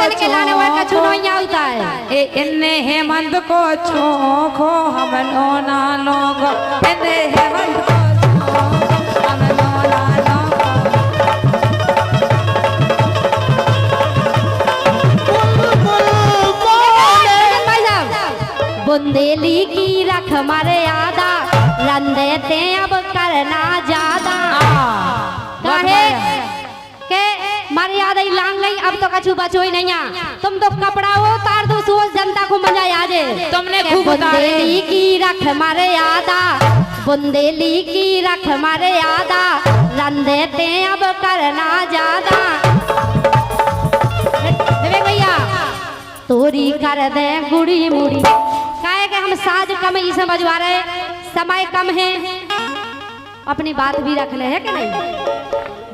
किन के लाने वाले का चुनो ही होता है। इन्ने हेमंत को छोखो हम नोना लोग, इन्ने हेमंत को छोखो हम नोना लोग। बुंदेली की रख मारे आदा, रंदेते अब करना ज्यादा। काहे के मर्यादा ही लांग गई, अब तो कछु बचो ही नहीं। तुम तो कपड़ा वो उतार दो, सोच जनता को मजा आ जाए। तुमने खूब बुंदेली की रख मारे आदा, बुंदेली की रख मारे आदा, रंदेते अब करना ज्यादा। भैया तोरी कर दे गुड़ी मुड़ी, काहे के हम साज कम ही समझवा रहे, समय कम है, अपनी बात भी रखने है कि नहीं।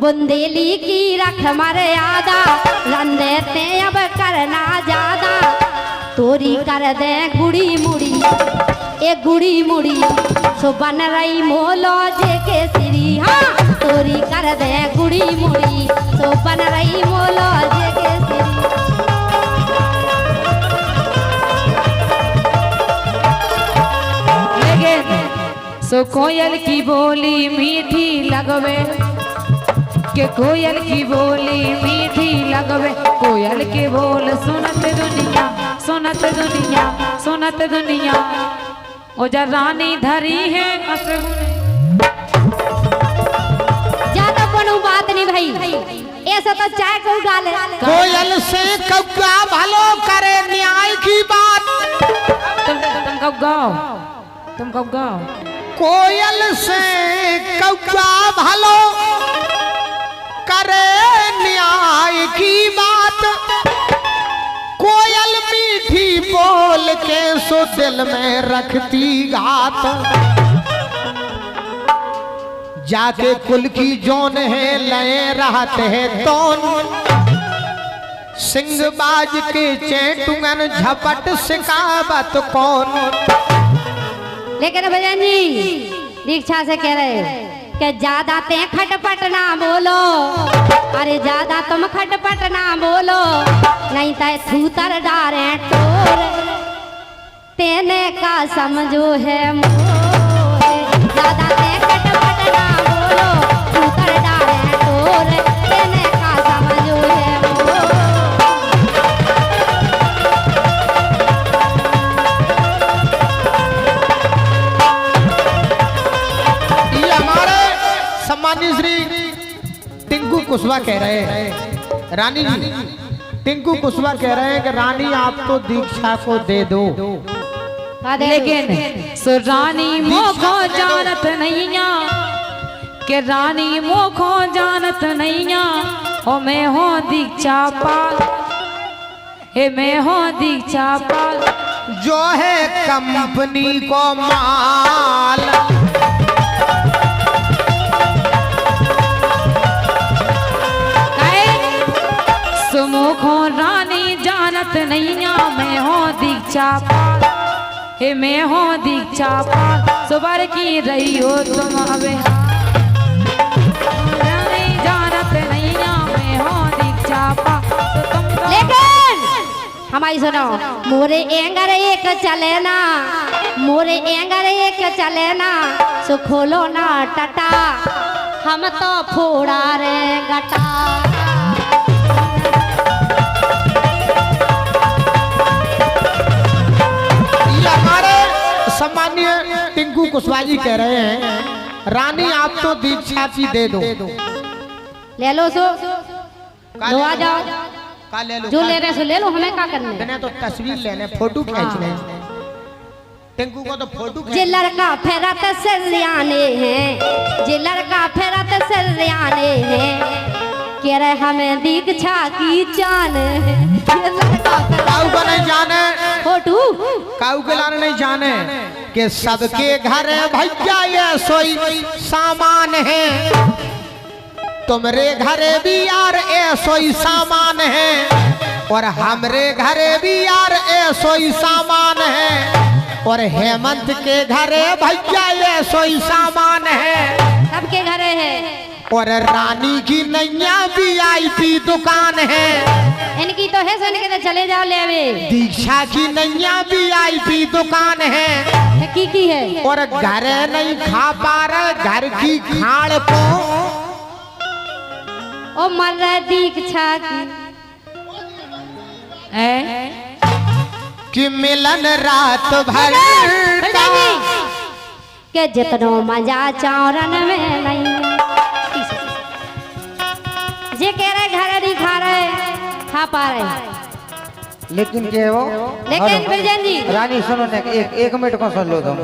बुंदेली की रख मारे आदा, रंदेते अब करना ज्यादा। तोरी कर दे गुड़ी मुड़ी, एक गुड़ी मुड़ी सो बन रही मोलो जे के श्री। हाँ तोरी कर दे गुड़ी मुड़ी सो बन रही मोलो जे के श्री। सो कोयल की बोली मीठी लगवे, के कोयल की बोली मीठी लगवे, कोयल के बोल सुनत दुनिया, सुनत दुनिया, सुनत दुनिया। ओ जा रानी धरी है ज्यादा कोनो बात नहीं भाई, ऐसा तो चाय को गाले। कोयल से कौआ भलो करे न्याय की बात। तुम कब गाओ, तुम कब गाओ। कोयल से कौआ भलो करे न्याय की बात। कोयल मीठी बोल के सो दिल में रखती घात। जाके कुल की जोन है लए रहते है तौन, सिंहबाज के चेटुंगन झपट सिकावत कौन। लेकिन भजन जी दीक्षा से कह रहे कि ज्यादा ते खटपट ना बोलो, अरे ज्यादा तुम खटपट ना बोलो, नहीं तो थूतर डारे टोर, तेने का समझो है मोरे। ज्यादा ते खटपट ना बोलो, थूतर डारे टोर, तेने का समझो है मोरे। सम्मानित श्री टिंकू कुशवाहा कह रहे हैं, रानी जी टिंकू कुशवाहा कह रहे हैं कि रानी आप तो दीक्षा को दे दो। लेकिन सो रानी मोखो जानत नैया, के रानी मोखो जानत नैया। ओ मैं हो दीक्षा पाल, हे मैं हो दीक्षा पाल, जो है कंपनी को माल। सुमुखो रानी जानत नैया, मैं हो दीक्षा पाल, हे मैं हो दीक्षा पाल। सुबर की रही हो तुम अबे, रानी जानत नैया, मैं हो दीक्षा पाल। तो लेकिन हमारी सुनो, मोरे एंगर एक चले ना, मोरे एंगर एक चले ना, सो खोलो ना टटा, हम तो फोड़ा रे गटा। सम्मानीय टिंकू कुशवाहा जी कह रहे हैं, रानी आप तो दीक्षा की दे दो। ले लो सो लो, आ जाओ, का ले लो, जो ले रहे सो ले लो, हमें क्या करना है। तो तस्वीर लेने, फोटो खींचने। टिंकू को तो फोटो जे लड़का फेरत सरियाने हैं, जे लड़का फेरत सरियाने हैं, कह रहे हमें दीक्षा की जान है। काऊ का नहीं जाने, फोटू काऊ के लाने नहीं जाने कि सबके घर भैया ये सोई सामान है, तुमरे घरे भी यार ऐसो ही सामान है, और हमरे घरे भी यार ऐसो ही सामान है, और हेमंत के घरे भैया ऐसो ही सामान है, सबके घरे है। और रानी की नैया VIP दुकान है, इनकी तो है कहे सुन के तो चले जाओ ले आवे। दीक्षा की नैया VIP दुकान है की है और घर नहीं खा पा रहे, घर की खाड़ को ओ मर रहा दीक्षा की कि मिलन रात भर का के जितनो मजा चावरन में नहीं है। जे कह रहे घर नहीं खा रहे खा पा रहे, लेकिन क्या है वो? लेकिन बिरजन जी रानी सुनो ना, एक मिनट को सुन लो तुम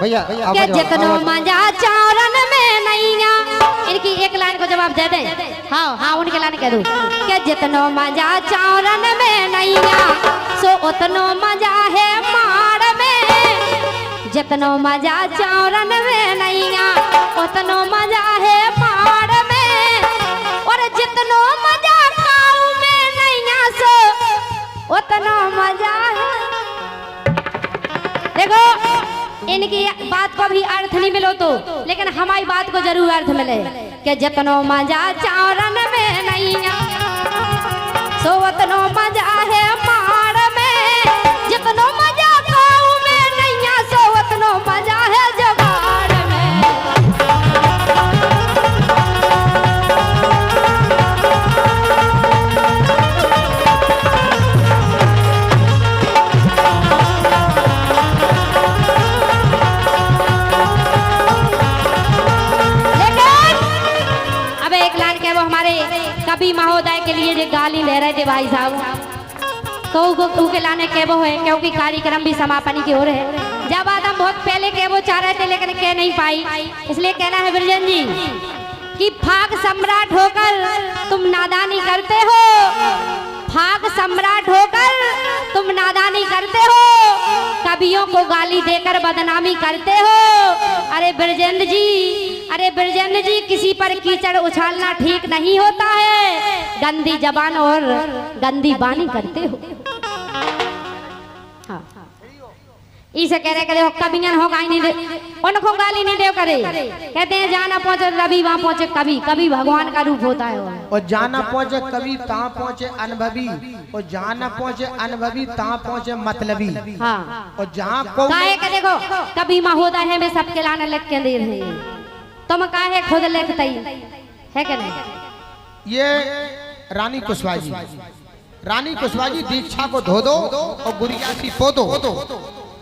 भैया। के जितनो मजा चावरन में नहीं है। इनकी एक लाइन को जवाब दे दे। हाँ हाँ उनके लाइन कह दूं के जितनो मजा चावरन में नहीं है सो उतनो मजा है माड़ में। जितनो मजा चावरन में नहीं है उतनो मजा है माड़ में। और जितनो मजा काऊ में नहीं है सो उतनो मजा है। देखो इनकी बात को भी अर्थ नहीं मिलो तो, लेकिन हमारी बात को जरूर अर्थ मिले कि जितनो मजा चावरन में नहीं है सो उतनो मजा है माड़ में। जितनो मजा काऊ में नहीं है सो उतनो मजा है जुगाड़ में। कभी महोदय के लिए जो गाली ले रहे थे भाई साहब, तो उनके लाने के वो है क्योंकि कार्यक्रम भी समापन की ओर है। जब आदम बहुत पहले के वो चाह रहे थे लेकिन कह नहीं पाई, इसलिए कहना है बिरजन जी कि फाग सम्राट होकर तुम नादानी करते हो। फाग सम्राट होकर तुम नादानी करते हो, कवियों को गाली देकर बदनामी करते हो। अरे बिरजेंद्र जी किसी पर कीचड़ उछालना ठीक नहीं होता है। गंदी जबान और गंदी बानी करते हो। हाँ इसे कह रहे करे कबियन हो गाई नहीं दे, उनको गाली नहीं दे करे। कहते हैं जाना पहुंचे रवि वहां पहुंचे कभी, कभी भगवान का रूप होता है। और जाना पहुंचे कभी तहाँ पहुंचे अनुभवी, और जाना पहुंचे अनुभवी तहाँ पहुंचे मतलबी। हाँ और जहाँ को काहे देखो कभी महोदय है मैं सबके लाने लिख के दे रहे हैं, तुम काहे खुद लिखते है कि नहीं। ये रानी कुशवाहा जी दीक्षा को धो दो और गुरियासी पो दो।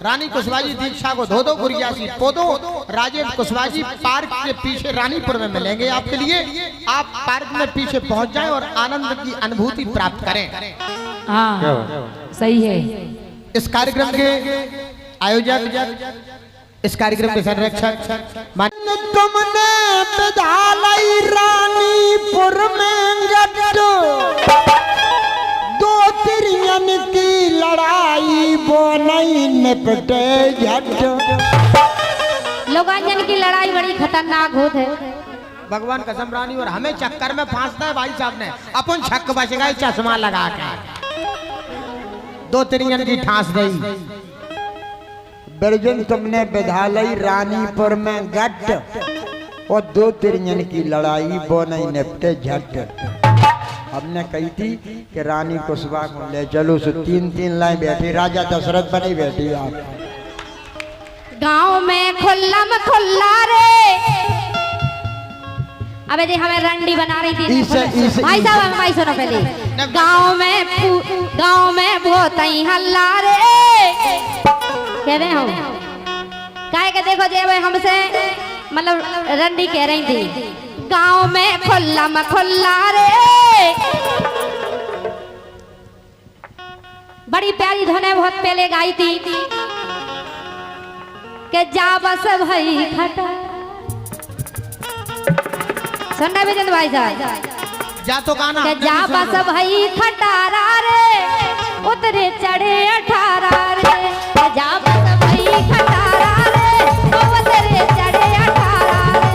रानी कुशवाहा जी दीक्षा को धो दो, गुरियासी पो दो। राजेंद्र कुशवाहा जी पार्क के पीछे रानीपुर में मिलेंगे आपके लिए। आप पार्क में पीछे पहुंच जाएं और आनंद की अनुभूति प्राप्त करें। हाँ सही है। इस कार्यक्रम के आयोजक, इस कार्यक्रम के संरक्षक तुमने विद्यालय रानीपुर में दो तिरियन की लड़ाई वो नहीं निपटे झट। लोगांजन की लड़ाई बड़ी खतरनाक होत है। भगवान कसम रानी, और हमें चक्कर में फांसता है भाई साहब ने। अपन छक बच गए चश्मा लगा के, दो तिरियन की ठांस गई। बिरजन तुमने विद्यालय रानीपुर में गट और दो तिरियन की लड़ाई वो नहीं निपटे झट। हमने कही थी कि रानी कुशवाहा को ले चलो, 3-3 लाइन बैठी, राजा दशरथ बनी बैठी। आप गांव में खुल्लम खुल्ला रे। अबे देख हमें रंडी बना रही थी भाई साहब, भाई सुनो पहले। गांव में बहुत ही हल्ला रे कह रहे हो काहे के देखो जे हमसे मतलब रंडी कह रही थी गांव में खुल्लम खुल्ला रे। बड़ी प्यारी धुन है, बहुत पहले गाई थी कि जा बस भाई खटा। सुनना भी भाई साहब, जा तो गाना कि जा बस भाई खटारा रे उतरे चढ़े 18 रे। जा बस भाई खटारा रे उतरे चढ़े 18 रे।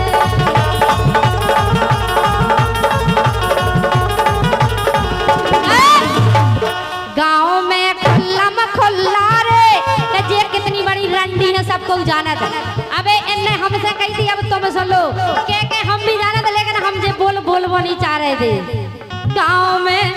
गाँव में खुल्लम खुल्ला रे, जे कितनी बड़ी रंडी है सबको जाना था। अबे इनने हमसे कही थी, अब तुम सुन लो के हम भी जाना था, लेकिन हम जे बोल वो नहीं चाह रहे थे। गाँव में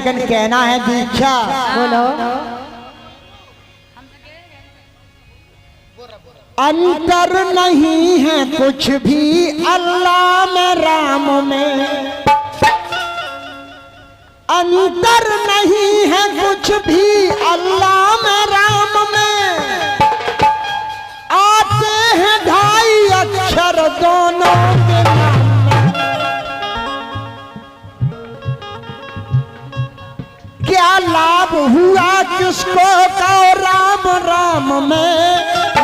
लेकिन कहना है दीक्षा। बोलो। अंतर नहीं है कुछ भी अल्लाह में राम में, अंतर नहीं है कुछ भी अल्लाह में राम में, आते हैं ढाई अक्षर दोनों के नाम में। क्या लाभ हुआ किसको का राम राम में,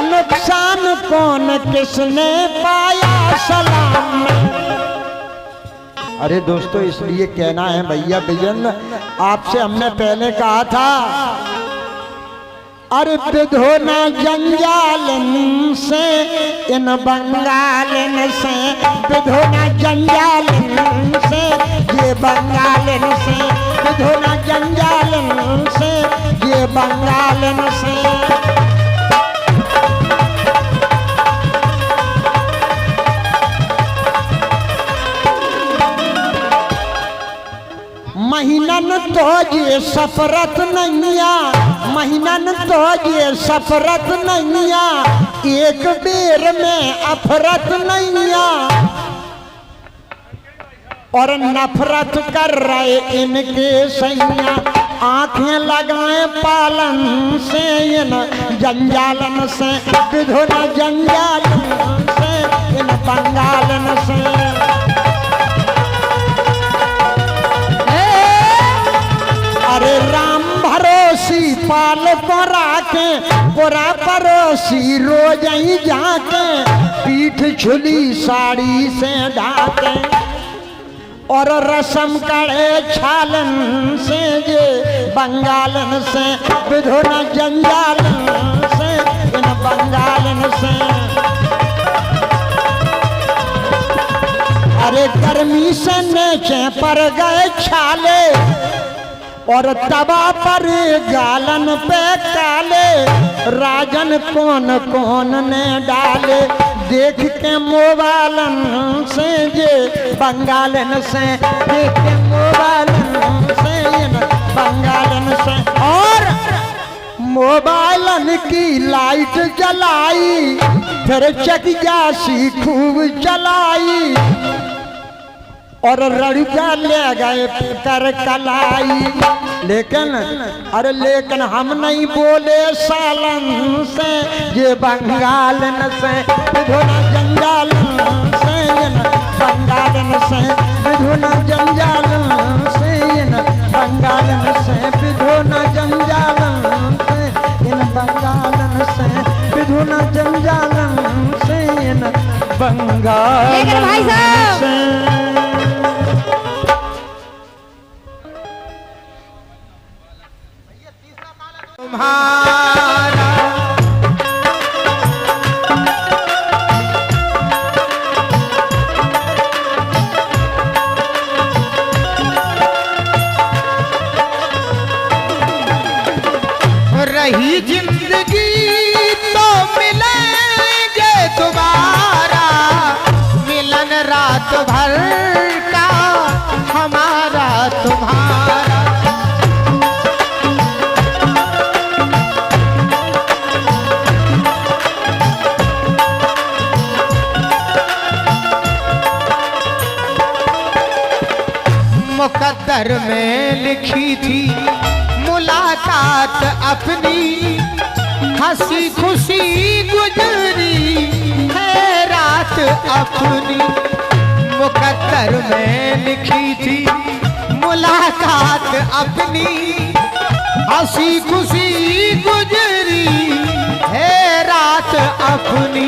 नुकसान कौन किसने पाया सलाम में। अरे दोस्तों इसलिए कहना है भैया विजन, आपसे हमने पहले कहा था, अरे विधोना जंजालन से इन बंगालन से, विधोना जंजालन से ये बंगालन से, विधोना जंजालन से ये बंगालन से। महीनन तो ये सफरत नैया, महीनन तो ये सफरत नैया, एक बेर में अफरत नैया, और नफरत कर रहे इनके सैया, आंखें लगाए पालन से इन जंजालन से, विधुना जंजालन से इन बंगालन से। अरे राम भरोसी पाल को राखे, पूरा परोसी रोज ही जाके, पीठ छुली साड़ी से ढाके, और रसम कड़े छालन से ये बंगालन से, विधुना जंजालन से इन बंगालन से। अरे गर्मी से नीचे पर गए छाले, और तबा पर गालन पे काले, राजन कौन कौन ने डाले, देख के मोबाइलन से ये बंगालन से, देख के मोबाइलन से इन बंगालन से। और मोबाइलन की लाइट जलाई, फिर चकियासी खूब चलाई, और रड़का ले गए कर कलाई। लेकिन अरे लेकिन हम नहीं बोले सालन से ये बंगालन से, विधुना जंजालन से इन बंगालन से, विधुना जंजालन से इन बंगालन से, विधुना जंजालन से इन बंगालन से, विधुना जंजालन से इन बंगालन से। तुम्हारा रही जिंदगी तो मिलेंगे दोबारा, मिलन रात भर का हमारा तुम्हारा। मुकद्दर में लिखी थी मुलाकात अपनी, हंसी खुशी गुजरी है रात अपनी। मुकद्दर में लिखी थी मुलाकात अपनी, हंसी खुशी गुजरी है रात अपनी।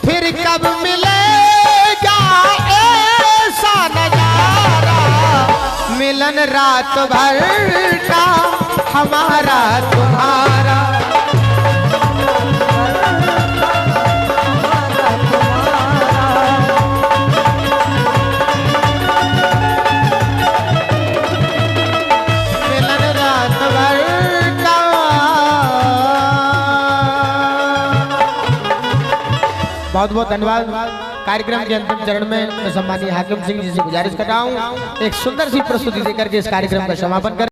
फिर कब मिलेगा ऐसा नजारा, मिलन रात भर का हमारा तुम्हारा। मिलन रात भर का। बहुत बहुत धन्यवाद। कार्यक्रम के अंतिम चरण में मैं सम्मानीय हाकिम सिंह जी से गुजारिश कर रहा हूँ एक सुंदर सी प्रस्तुति देकर के इस कार्यक्रम का समापन कर